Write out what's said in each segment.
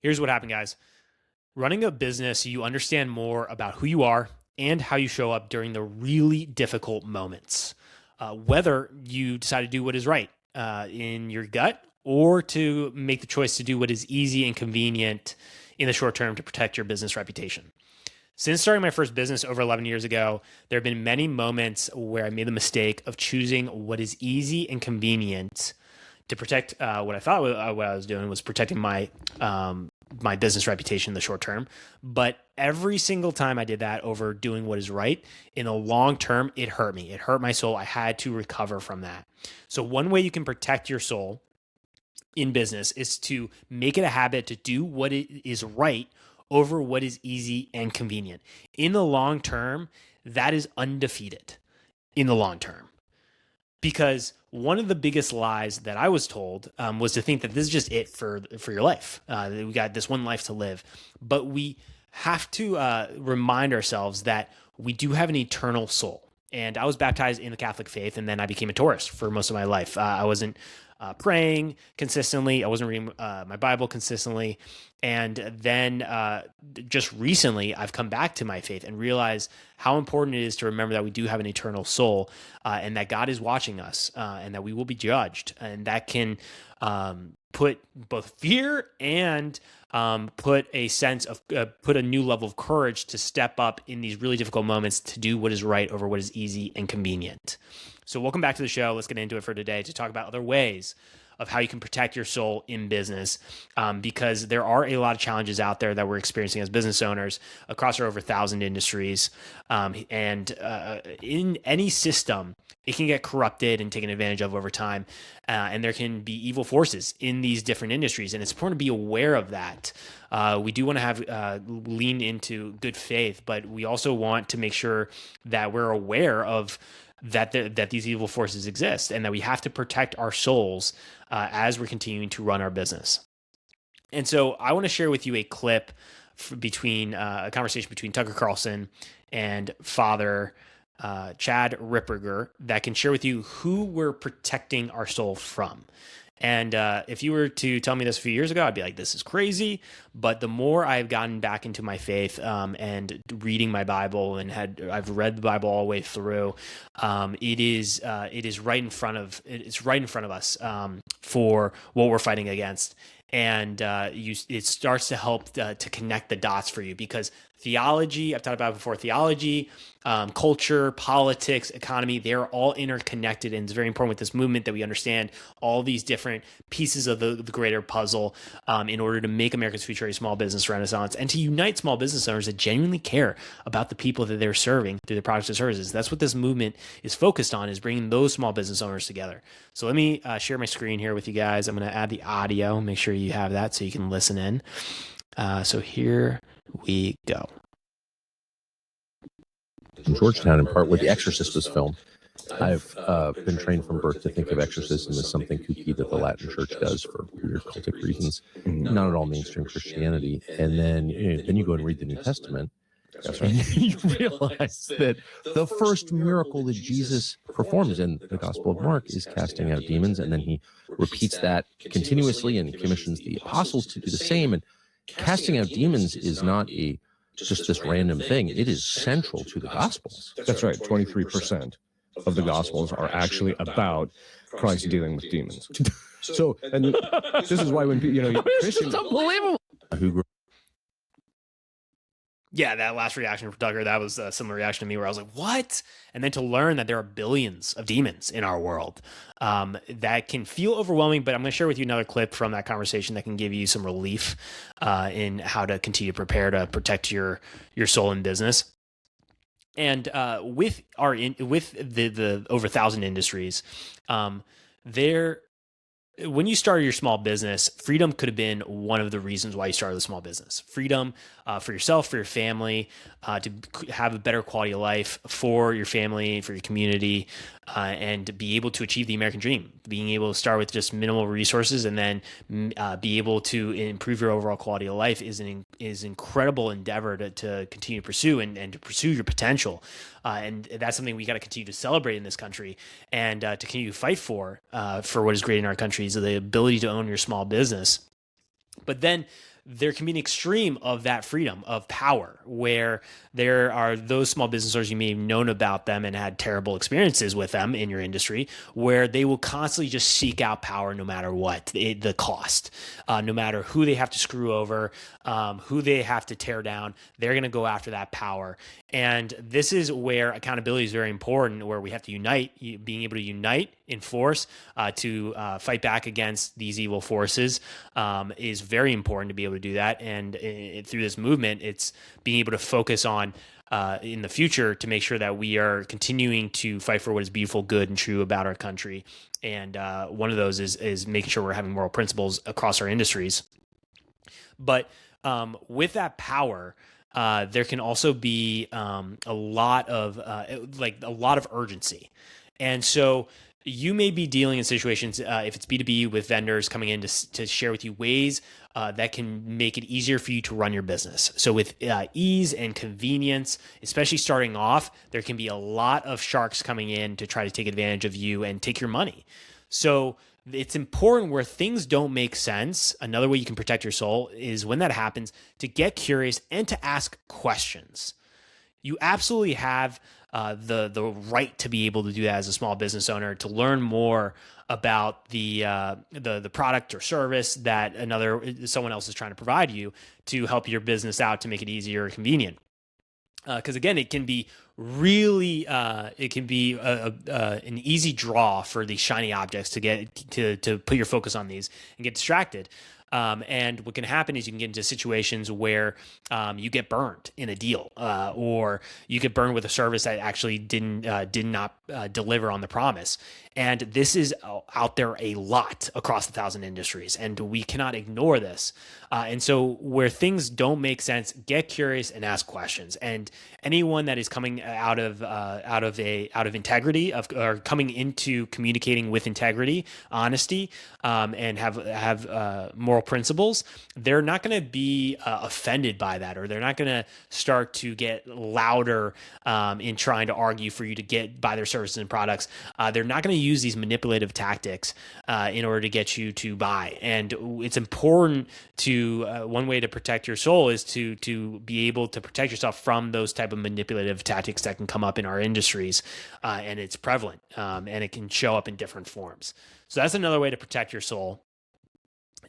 Here's what happened, guys. Running a business, you understand more about who you are and how you show up during the really difficult moments. Whether you decide to do what is right in your gut or to make the choice to do what is easy and convenient in the short term to protect your business reputation. Since starting my first business over 11 years ago, there have been many moments where I made the mistake of choosing what is easy and convenient to protect what I thought what I was doing was protecting my my business reputation in the short term. But every single time I did that over doing what is right, in the long term, it hurt me. It hurt my soul. I had to recover from that. So one way you can protect your soul in business is to make it a habit to do what is right over what is easy and convenient. In the long term, that is undefeated in the long term. Because one of the biggest lies that I was told was to think that this is just it for your life. We got this one life to live. But we have to remind ourselves that we do have an eternal soul. And I was baptized in the Catholic faith, and then I became a tourist for most of my life. I wasn't praying consistently. I wasn't reading my Bible consistently. And then just recently, I've come back to my faith and realized how important it is to remember that we do have an eternal soul and that God is watching us and that we will be judged. And that can put both fear and put a sense of, put a new level of courage to step up in these really difficult moments to do what is right over what is easy and convenient. So welcome back to the show. Let's get into it for today to talk about other ways of how you can protect your soul in business, because there are a lot of challenges out there that we're experiencing as business owners across our over 1,000 industries. And in any system, it can get corrupted and taken advantage of over time. And there can be evil forces in these different industries. And it's important to be aware of that. We do want to have lean into good faith, but we also want to make sure that we're aware of that these evil forces exist and that we have to protect our souls as we're continuing to run our business. And so I want to share with you a clip between a conversation between Tucker Carlson and Father Chad Ripperger that can share with you who we're protecting our soul from. And if you were to tell me this a few years ago, I'd be like, this is crazy. But the more I've gotten back into my faith and reading my Bible and I've read the Bible all the way through, it is right in front of us for what we're fighting against. And it starts to help to connect the dots for you because theology, I've talked about it before, theology, culture, politics, economy, they're all interconnected. And it's very important with this movement that we understand all these different pieces of the greater puzzle in order to make America's future a small business renaissance and to unite small business owners that genuinely care about the people that they're serving through their products and services. That's what this movement is focused on, is bringing those small business owners together. So let me share my screen here with you guys. I'm going to add the audio, make sure you have that so you can listen in. So here we go. In Georgetown, in part where The Exorcist was filmed, I've been trained from birth to think of exorcism as something kooky that the Latin Church does for weird cultic reasons, not at all mainstream Christianity. And then you go and read the New Testament, and you realize that the first miracle that Jesus performs in the Gospel of Mark is casting out demons, and then he repeats that continuously and commissions the apostles to do the same. And casting out demons is not just this random thing. It is central to the Gospels. That's right. 23% of the Gospels are actually about Christ dealing with demons. So, and this is why when Christians, it's unbelievable. Yeah, that last reaction from Tucker, that was a similar reaction to me where I was like, what? And then to learn that there are billions of demons in our world, that can feel overwhelming, but I'm going to share with you another clip from that conversation that can give you some relief in how to continue to prepare to protect your soul in business. And with the over 1,000 industries, when you started your small business, freedom could have been one of the reasons why you started a small business. Freedom for yourself, for your family, to have a better quality of life for your family, for your community, and to be able to achieve the American dream. Being able to start with just minimal resources and then be able to improve your overall quality of life is an incredible endeavor to continue to pursue and to pursue your potential. And that's something we got to continue to celebrate in this country and to continue to fight for what is great in our country is the ability to own your small business. But then there can be an extreme of that freedom of power where there are those small business owners, you may have known about them and had terrible experiences with them in your industry, where they will constantly just seek out power no matter what the cost, no matter who they have to screw over, who they have to tear down, they're going to go after that power. And this is where accountability is very important, where we have to unite, being able to unite in force to fight back against these evil forces is very important to be able to do that. And through this movement, it's being able to focus on in the future to make sure that we are continuing to fight for what is beautiful, good, and true about our country. And one of those is making sure we're having moral principles across our industries. But with that power, there can also be a lot of urgency. And so you may be dealing in situations, if it's B2B, with vendors coming in to share with you ways that can make it easier for you to run your business. So with ease and convenience, especially starting off, there can be a lot of sharks coming in to try to take advantage of you and take your money. So it's important where things don't make sense. Another way you can protect your soul is when that happens, to get curious and to ask questions. You absolutely have the right to be able to do that as a small business owner, to learn more about the product or service that someone else is trying to provide you to help your business out, to make it easier and convenient. Because again, it can be really an easy draw for these shiny objects to get to put your focus on these and get distracted. And what can happen is you can get into situations where you get burned in a deal, or you get burned with a service that actually did not deliver on the promise. And this is out there a lot across 1,000 industries, and we cannot ignore this. And so where things don't make sense, get curious and ask questions. And anyone that is coming out of integrity, or coming into communicating with integrity, honesty, and have moral principles, they're not going to be offended by that, or they're not going to start to get louder in trying to argue for you to buy their services and products. They're not going to use these manipulative tactics in order to get you to buy. And it's important to one way to protect your soul is to be able to protect yourself from those type of manipulative tactics that can come up in our industries, and it's prevalent, and it can show up in different forms. So that's another way to protect your soul.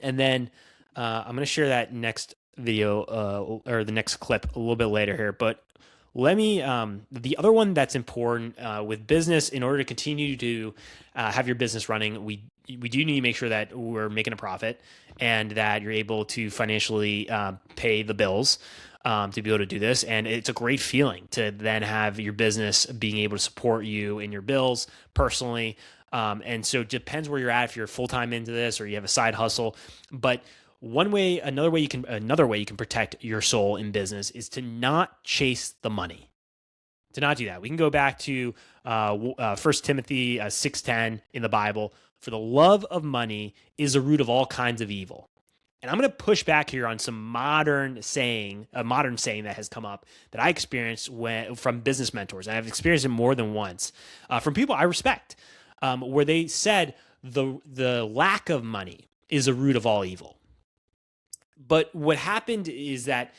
And then I'm going to share that next video or the next clip a little bit later here, but let me, the other one that's important with business, in order to continue to have your business running, we do need to make sure that we're making a profit and that you're able to financially pay the bills to be able to do this. And it's a great feeling to then have your business being able to support you in your bills personally. And so it depends where you're at, if you're full-time into this or you have a side hustle. But another way you can protect your soul in business is to not chase the money. To not do that. We can go back to 1 Timothy 6:10 in the Bible. For the love of money is the root of all kinds of evil. And I'm going to push back here on some modern saying that has come up that I experienced from business mentors. And I've experienced it more than once from people I respect, where they said the lack of money is the root of all evil. But what happened is that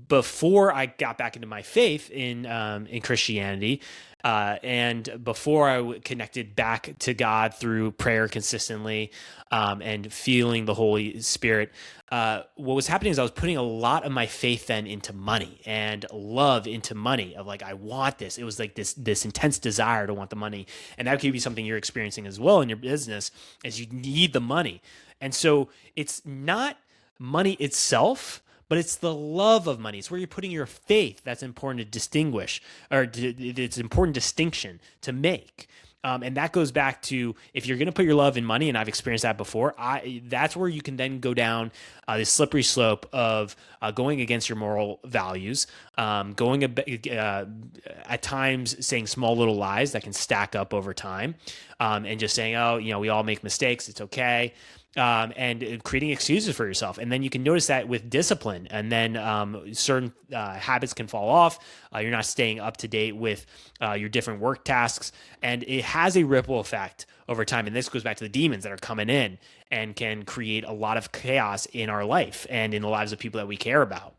before I got back into my faith in Christianity, and before I connected back to God through prayer consistently, and feeling the Holy Spirit, what was happening is I was putting a lot of my faith then into money and love into money, of like, I want this. It was like this intense desire to want the money. And that could be something you're experiencing as well in your business, as you need the money. And so it's not money itself, but it's the love of money. It's where you're putting your faith that's important to distinguish, or it's an important distinction to make. And that goes back to, if you're going to put your love in money, and I've experienced that before, that's where you can then go down this slippery slope of going against your moral values, going at times saying small little lies that can stack up over time, and just saying, oh, we all make mistakes, it's okay. and creating excuses for yourself. And then you can notice that with discipline, and then certain habits can fall off. You're not staying up to date with your different work tasks, and it has a ripple effect over time. And this goes back to the demons that are coming in and can create a lot of chaos in our life and in the lives of people that we care about.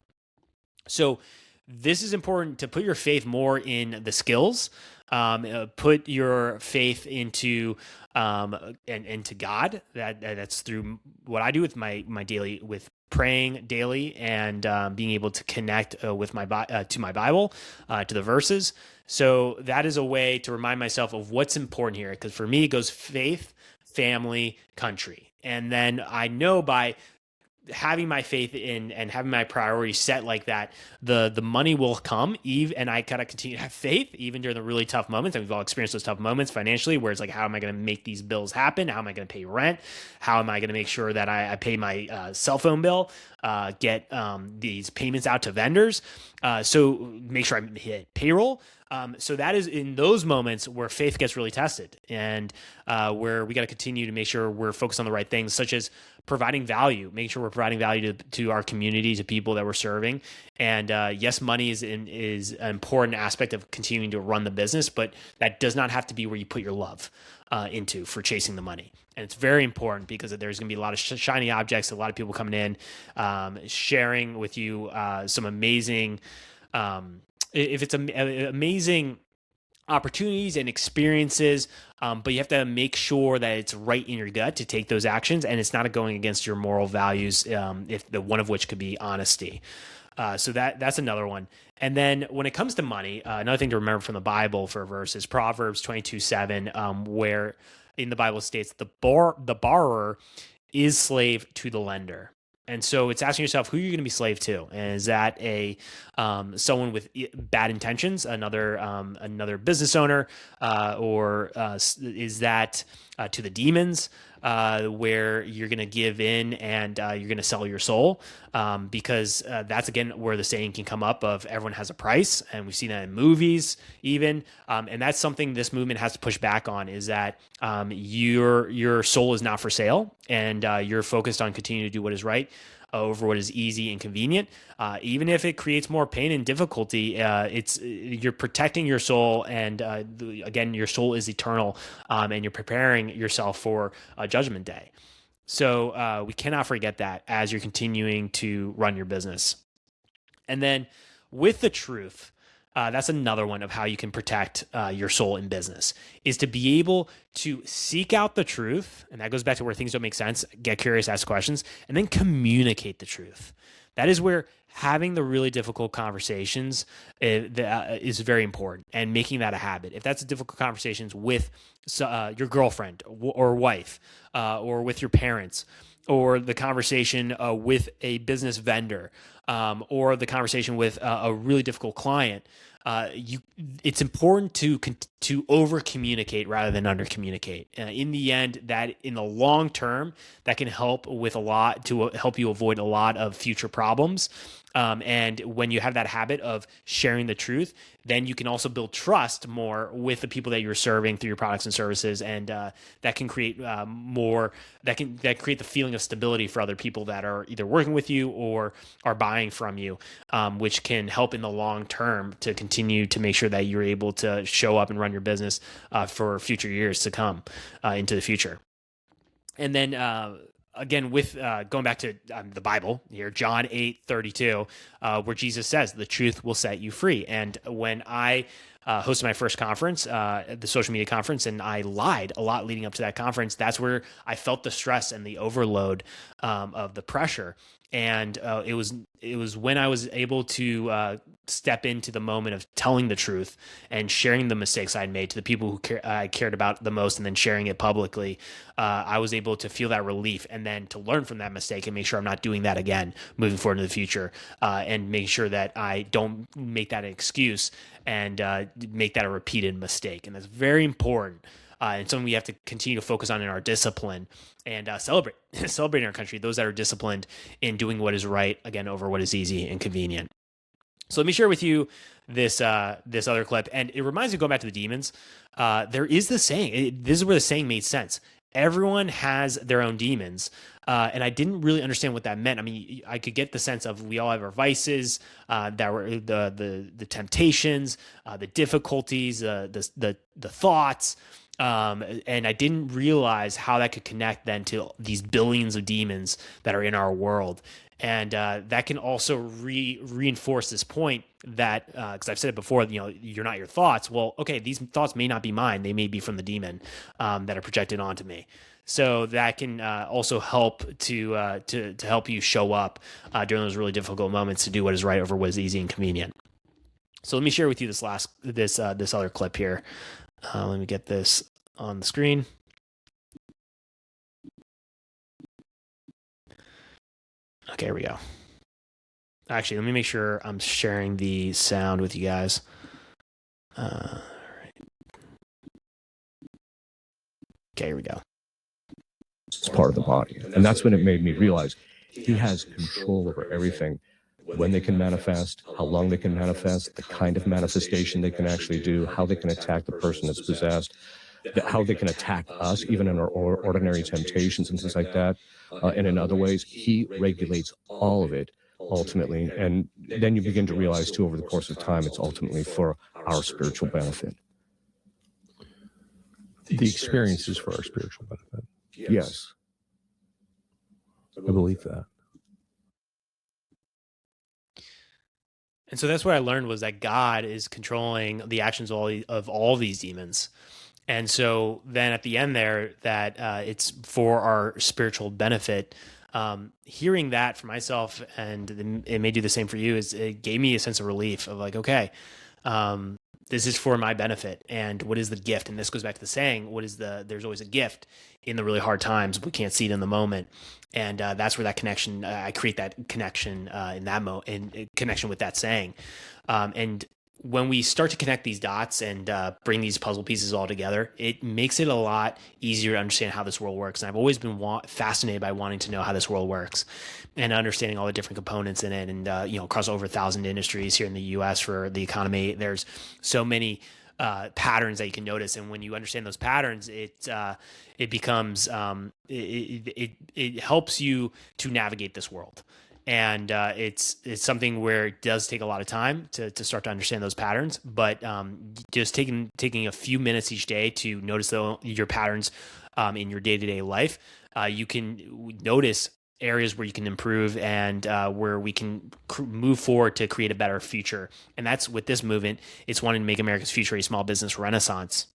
So this is important to put your faith more in the skills, put your faith into and to God. That's through what I do with my daily, with praying daily and being able to connect with to my Bible, to the verses. So that is a way to remind myself of what's important here. Because for me, it goes faith, family, country. And then I know by having my faith in and having my priorities set like that, the money will come, and I gotta continue to have faith even during the really tough moments. And we've all experienced those tough moments financially, where it's like, how am I going to make these bills happen? How am I going to pay rent? How am I going to make sure that I pay my cell phone bill, get these payments out to vendors, so make sure I hit payroll. So that is in those moments where faith gets really tested, and where we got to continue to make sure we're focused on the right things, such as providing value, making sure we're providing value to our community, to people that we're serving. And yes, money is an important aspect of continuing to run the business, but that does not have to be where you put your love into for chasing the money. And it's very important, because there's going to be a lot of shiny objects, a lot of people coming in, sharing with you some amazing, if it's amazing opportunities and experiences, but you have to make sure that it's right in your gut to take those actions, and it's not going against your moral values, if the one of which could be honesty. So that's another one. And then when it comes to money, another thing to remember from the Bible for a verse is Proverbs 22:7, where in the Bible states the borrower is slave to the lender. And so it's asking yourself, who you're going to be slave to. And is that someone with bad intentions, another business owner, or is that to the demons, where you're going to give in and you're going to sell your soul? Because that's, again, where the saying can come up of everyone has a price. And we've seen that in movies even. And that's something this movement has to push back on, is that your soul is not for sale, and you're focused on continuing to do what is right over what is easy and convenient. Even if it creates more pain and difficulty, you're protecting your soul, and again, your soul is eternal, and you're preparing yourself for Judgment Day. So we cannot forget that as you're continuing to run your business. And then with the truth, that's another one of how you can protect your soul in business, is to be able to seek out the truth. And that goes back to where things don't make sense. Get curious, ask questions, and then communicate the truth. That is where having the really difficult conversations is very important, and making that a habit. If that's a difficult conversations with your girlfriend or wife, or with your parents, or the conversation with a business vendor, or the conversation with a really difficult client, it's important to over communicate rather than under communicate. In the end, that in the long term, that can help with a lot to help you avoid a lot of future problems. And when you have that habit of sharing the truth, then you can also build trust more with the people that you're serving through your products and services, and that can create that create the feeling of stability for other people that are either working with you or are buying from you, which can help in the long term to continue to make sure that you're able to show up and run your business for future years to come into the future. And then again, with going back to the Bible here, John 8:32, where Jesus says, the truth will set you free. And when I hosted my first conference, the social media conference, and I lied a lot leading up to that conference, that's where I felt the stress and the overload of the pressure. And it was when I was able to step into the moment of telling the truth and sharing the mistakes I'd made to the people who I cared about the most, and then sharing it publicly. I was able to feel that relief, and then to learn from that mistake and make sure I'm not doing that again moving forward in the future, and make sure that I don't make that an excuse and make that a repeated mistake. And that's very important. And something we have to continue to focus on in our discipline, and celebrate in our country those that are disciplined in doing what is right, again, over what is easy and convenient. So let me share with you this other clip, and it reminds me, going back to the demons, there is the saying. This is where the saying made sense. everyone has their own demons. And I didn't really understand what that meant. I mean, I could get the sense of we all have our vices, that were the temptations, the difficulties, the thoughts. And I didn't realize how that could connect then to these billions of demons that are in our world. And that can also reinforce this point that, because I've said it before, you're not your thoughts. Well, okay, these thoughts may not be mine; they may be from the demon that are projected onto me. So that can also help to help you show up during those really difficult moments to do what is right over what is easy and convenient. So let me share with you this other clip here. Let me get this on the screen. Okay, here we go. Actually, let me make sure I'm sharing the sound with you guys. Right. Okay, here we go. It's part of the body. And that's when it made me realize he has control over everything. When they can manifest, how long they can manifest, the kind of manifestation they can actually do, how they can attack the person that's possessed, how they can attack us, even in our ordinary temptations and things like that. And in other ways, he regulates all of it ultimately. And then you begin to realize, too, over the course of time, it's ultimately for our spiritual benefit. The experience is for our spiritual benefit. Yes. I believe that. And so that's what I learned, was that God is controlling the actions of all these demons. And so then at the end there, that it's for our spiritual benefit. Hearing that for myself, and it may do the same for you, it gave me a sense of relief of like, okay, this is for my benefit. And what is the gift? And this goes back to the saying, there's always a gift in the really hard times. We can't see it in the moment. And that's where that connection, I create that connection in connection with that saying. And when we start to connect these dots and bring these puzzle pieces all together, it makes it a lot easier to understand how this world works. And I've always been fascinated by wanting to know how this world works and understanding all the different components in it. And, across over 1,000 industries here in the U.S. for the economy, there's so many patterns that you can notice. And when you understand those patterns, it becomes, it helps you to navigate this world. And it's something where it does take a lot of time to start to understand those patterns, but just taking a few minutes each day to notice your patterns in your day-to-day life, you can notice areas where you can improve and where we can move forward to create a better future. And that's with this movement. It's wanting to make America's future a small business renaissance.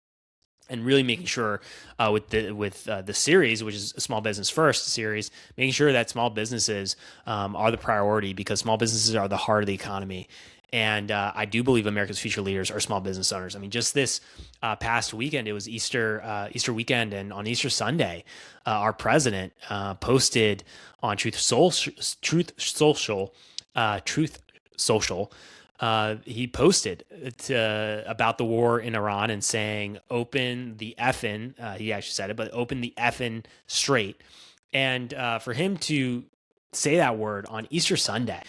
And really making sure with the series, which is a Small Business First series, making sure that small businesses are the priority, because small businesses are the heart of the economy. And I do believe America's future leaders are small business owners. I mean, just this past weekend, it was Easter weekend, and on Easter Sunday, our president posted on Truth Social, he posted about the war in Iran and saying, "Open the effin." He actually said it, but "Open the effin straight." And for him to say that word on Easter Sunday,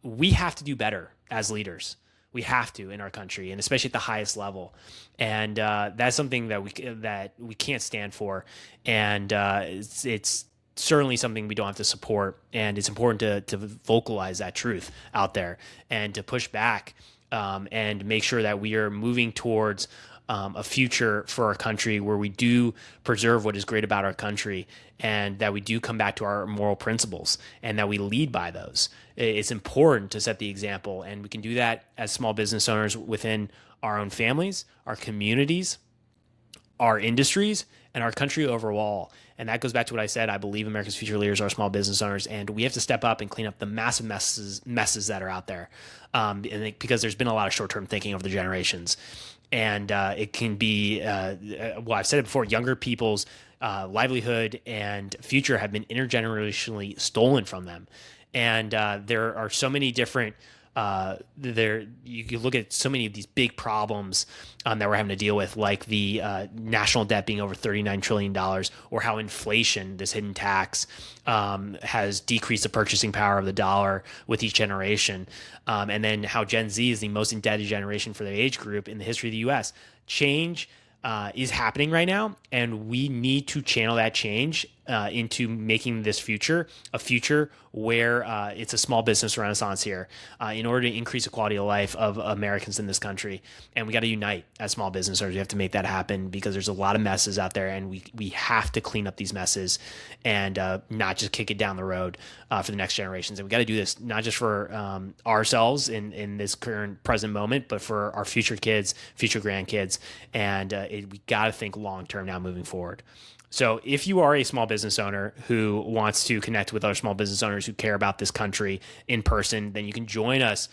we have to do better as leaders. We have to in our country, and especially at the highest level. And that's something that we can't stand for. And it's certainly something we don't have to support. And it's important to vocalize that truth out there and to push back and make sure that we are moving towards a future for our country where we do preserve what is great about our country, and that we do come back to our moral principles and that we lead by those. It's important to set the example, and we can do that as small business owners within our own families, our communities, our industries, and our country overall. And that goes back to what I said. I believe America's future leaders are small business owners, and we have to step up and clean up the massive messes that are out there, because there's been a lot of short-term thinking over the generations. And it can be, well, I've said it before, younger people's livelihood and future have been intergenerationally stolen from them. And there are so many different, you can look at so many of these big problems that we're having to deal with, like the national debt being over $39 trillion, or how inflation, this hidden tax, has decreased the purchasing power of the dollar with each generation. And then how Gen Z is the most indebted generation for their age group in the history of the U.S. Change is happening right now, and we need to channel that change into making this future a future where it's a small business renaissance here in order to increase the quality of life of Americans in this country. And we got to unite as small business owners. We have to make that happen because there's a lot of messes out there, and we have to clean up these messes and not just kick it down the road for the next generations. And we got to do this not just for ourselves in this current present moment, but for our future kids, future grandkids. And we got to think long term now moving forward. So if you are a small business owner who wants to connect with other small business owners who care about this country in person, then you can join us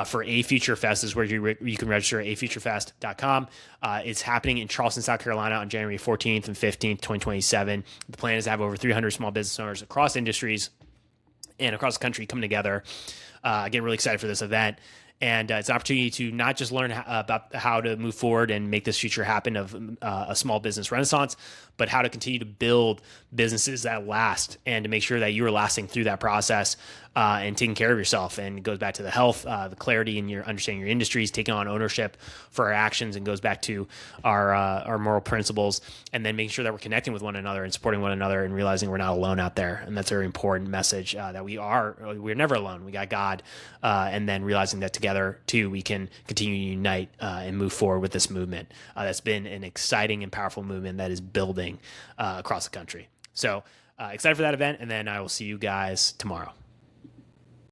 for A Future Fest. Is where you can register at afuturefest.com. It's happening in Charleston, South Carolina on January 14th and 15th, 2027. The plan is to have over 300 small business owners across industries and across the country come together. Getting really excited for this event. And it's an opportunity to not just learn about how to move forward and make this future happen of a small business renaissance, but how to continue to build businesses that last and to make sure that you are lasting through that process and taking care of yourself. And it goes back to the health, the clarity in your understanding your industries, taking on ownership for our actions, and goes back to our moral principles, and then making sure that we're connecting with one another and supporting one another and realizing we're not alone out there. And that's a very important message that we're never alone. We got God, and then realizing that together too, we can continue to unite and move forward with this movement. That's been an exciting and powerful movement that is building across the country. So excited for that event. And then I will see you guys tomorrow.